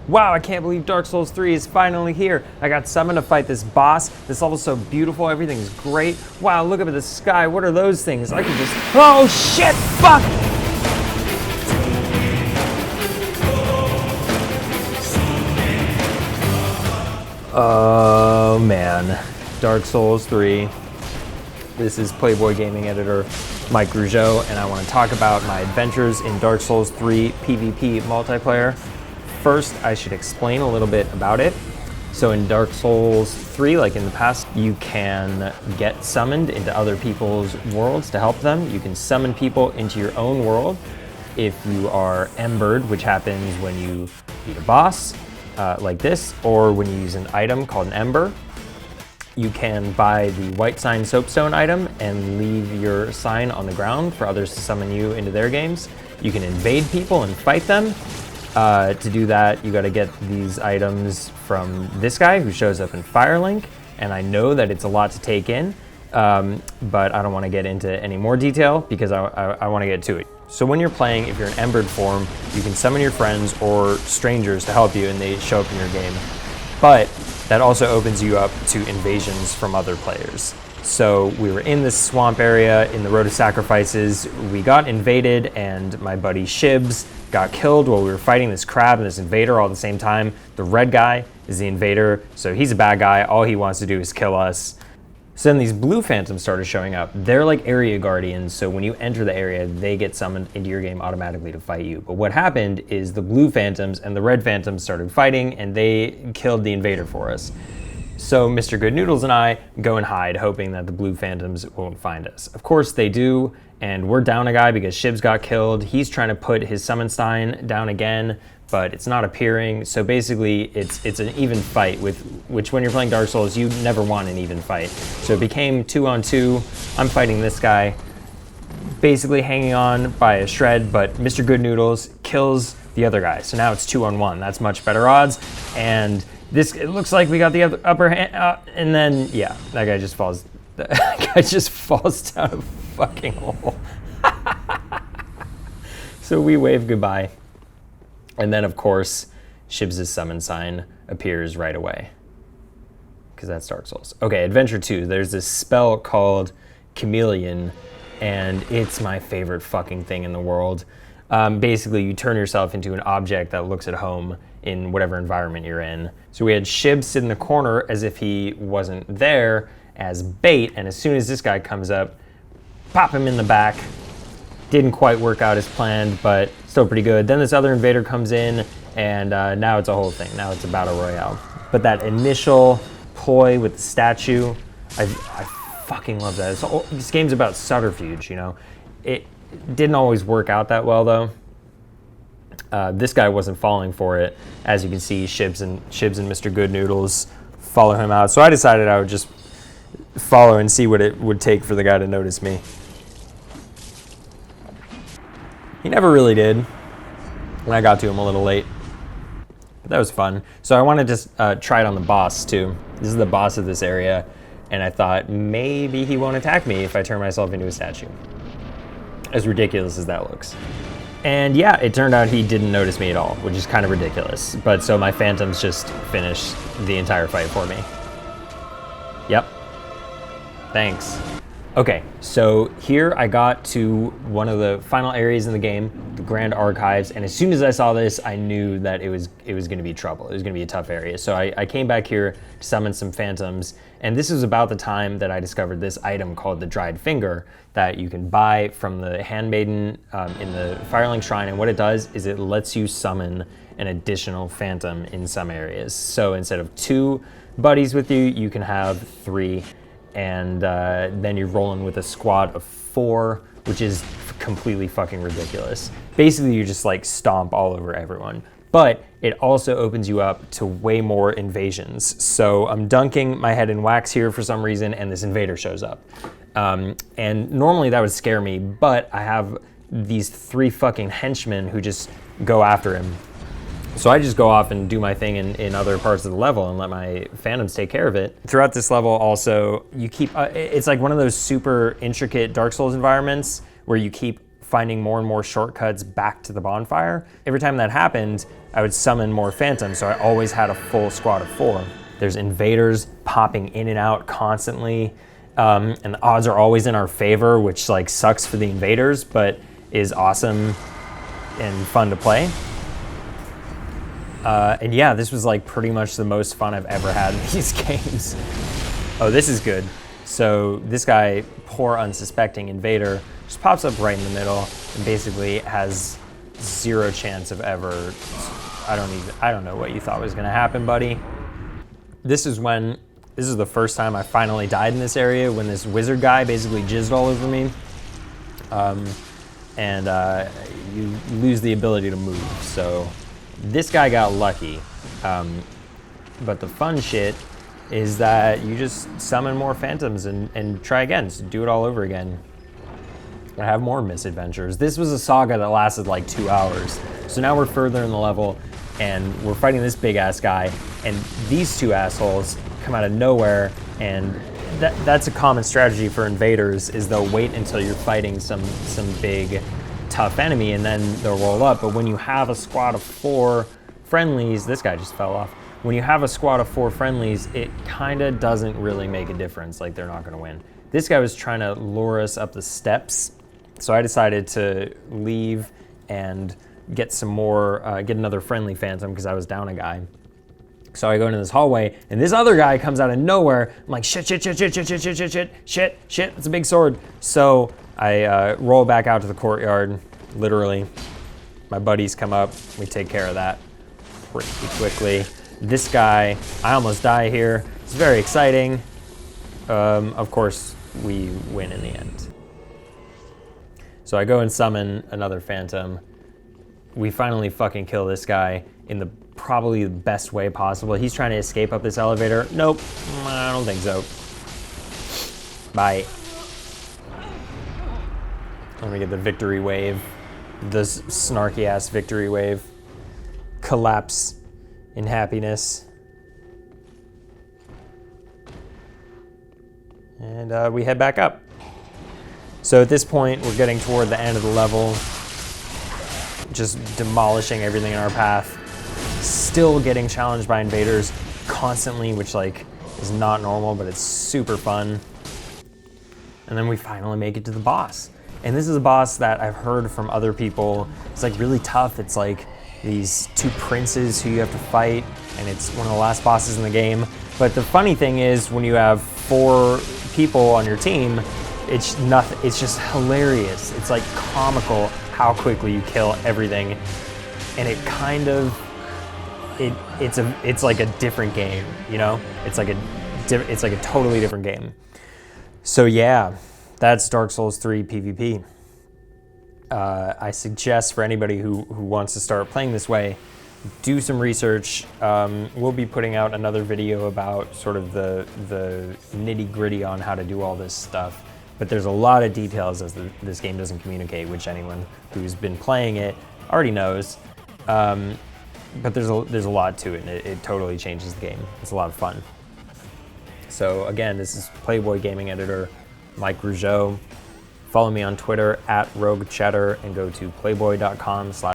Wow, I can't believe Dark Souls 3 is finally here. I got summoned to fight this boss. This level's so beautiful, everything's great. Wow, look up at the sky, what are those things? I can just, oh shit, fuck! Oh man, Dark Souls 3. This is Playboy gaming editor Mike Rougeau, and I want to talk about my adventures in Dark Souls 3 PvP multiplayer. First, I should explain a little bit about it. So in Dark Souls 3, like in the past, you can get summoned into other people's worlds to help them. You can summon people into your own world if you are embered, which happens when you beat a boss, like this, or when you use an item called an ember. You can buy the white sign soapstone item and leave your sign on the ground for others to summon you into their games. You can invade people and fight them. To do that, you gotta get these items from this guy who shows up in Firelink, and I know that it's a lot to take in, but I don't wanna get into any more detail because I wanna get to it. So when you're playing, if you're in embered form, you can summon your friends or strangers to help you and they show up in your game. But that also opens you up to invasions from other players. So we were in this swamp area in the Road of Sacrifices. We got invaded and my buddy Shibs got killed while we were fighting this crab and this invader all at the same time. The red guy is the invader, so he's a bad guy. All he wants to do is kill us. So then these blue phantoms started showing up. They're like area guardians, so when you enter the area, they get summoned into your game automatically to fight you. But what happened is the blue phantoms and the red phantoms started fighting and they killed the invader for us. So Mr. Good Noodles and I go and hide, hoping that the blue phantoms won't find us. Of course they do, and we're down a guy because Shibs got killed. He's trying to put his summon sign down again, but it's not appearing. So basically it's an even fight, which when you're playing Dark Souls, you never want an even fight. So it became 2-on-2. I'm fighting this guy, basically hanging on by a shred, but Mr. Good Noodles kills the other guy. So now it's 2-on-1. That's much better odds. And it looks like we got the upper hand, and then, yeah, that guy just falls. That guy just falls down a fucking hole. So we wave goodbye. And then, of course, Shibs' summon sign appears right away. Because that's Dark Souls. Okay, Adventure 2. There's this spell called Chameleon, and it's my favorite fucking thing in the world. Basically, you turn yourself into an object that looks at home in whatever environment you're in. So we had Shibs sit in the corner as if he wasn't there as bait, and as soon as this guy comes up, pop him in the back. Didn't quite work out as planned, but still pretty good. Then this other invader comes in, and now it's a whole thing. Now it's a battle royale. But that initial ploy with the statue, I fucking love that. This game's about subterfuge, you know? It didn't always work out that well, though. This guy wasn't falling for it. As you can see, Shibs and Mr. Good Noodles follow him out. So I decided I would just follow and see what it would take for the guy to notice me. He never really did. And I got to him a little late. But that was fun. So I wanted to try it on the boss, too. This is the boss of this area. And I thought maybe he won't attack me if I turn myself into a statue. As ridiculous as that looks. And yeah, it turned out he didn't notice me at all, which is kind of ridiculous. But so my phantoms just finished the entire fight for me. Yep. Thanks. Okay, so here I got to one of the final areas in the game, the Grand Archives, and as soon as I saw this, I knew that it was going to be trouble. It was going to be a tough area. So I came back here to summon some phantoms, and this was about the time that I discovered this item called the Dried Finger that you can buy from the Handmaiden in the Firelink Shrine, and what it does is it lets you summon an additional phantom in some areas. So instead of 2 buddies with you, you can have 3. And then you're rolling with a squad of 4, which is completely fucking ridiculous. Basically, you just like stomp all over everyone. But it also opens you up to way more invasions. So I'm dunking my head in wax here for some reason, and this invader shows up. And normally that would scare me, but I have these 3 fucking henchmen who just go after him. So I just go off and do my thing in other parts of the level and let my phantoms take care of it. Throughout this level also, you keep, it's like one of those super intricate Dark Souls environments where you keep finding more and more shortcuts back to the bonfire. Every time that happened, I would summon more phantoms, so I always had a full squad of 4. There's invaders popping in and out constantly, and the odds are always in our favor, which like sucks for the invaders, but is awesome and fun to play. And yeah, this was like pretty much the most fun I've ever had in these games. Oh, this is good. So this guy, poor unsuspecting invader, just pops up right in the middle and basically has 0 chance of ever, I don't know what you thought was gonna happen, buddy. This is the first time I finally died in this area, when this wizard guy basically jizzed all over me. You lose the ability to move. So this guy got lucky. But the fun shit is that you just summon more phantoms and try again, so do it all over again. I have more misadventures. This was a saga that lasted like 2 hours. So now we're further in the level and we're fighting this big ass guy, and these 2 assholes come out of nowhere, and that's a common strategy for invaders, is they'll wait until you're fighting some big tough enemy and then they'll roll up. But when you have a squad of 4 friendlies, this guy just fell off. When you have a squad of 4 friendlies, it kinda doesn't really make a difference, like they're not gonna win. This guy was trying to lure us up the steps, so I decided to leave and get some more, get another friendly phantom because I was down a guy. So I go into this hallway and this other guy comes out of nowhere. I'm like, shit, it's a big sword. So I roll back out to the courtyard, literally. My buddies come up, we take care of that pretty quickly. This guy, I almost die here. It's very exciting. Of course, we win in the end. So I go and summon another phantom. We finally fucking kill this guy in the probably the best way possible. He's trying to escape up this elevator. Nope, I don't think so. Bye. Let me get the victory wave. This snarky ass victory wave. Collapse in happiness. And we head back up. So at this point, we're getting toward the end of the level, just demolishing everything in our path. Still getting challenged by invaders constantly, which like is not normal, but it's super fun. And then we finally make it to the boss. And this is a boss that I've heard from other people. It's like really tough. It's like these 2 princes who you have to fight, and it's one of the last bosses in the game. But the funny thing is, when you have 4 people on your team, it's nothing. It's just hilarious. It's like comical how quickly you kill everything, and it kind of it's like a different game, you know? It's like a totally different game. So yeah, that's Dark Souls 3 PvP. I suggest for anybody who wants to start playing this way, do some research. We'll be putting out another video about sort of the nitty-gritty on how to do all this stuff. But there's a lot of details as this game doesn't communicate, which anyone who's been playing it already knows. But there's a lot to it, and it totally changes the game. It's a lot of fun. So again, this is Playboy Gaming Editor, Mike Rougeau. Follow me on Twitter @RogueCheddar and go to playboy.com/.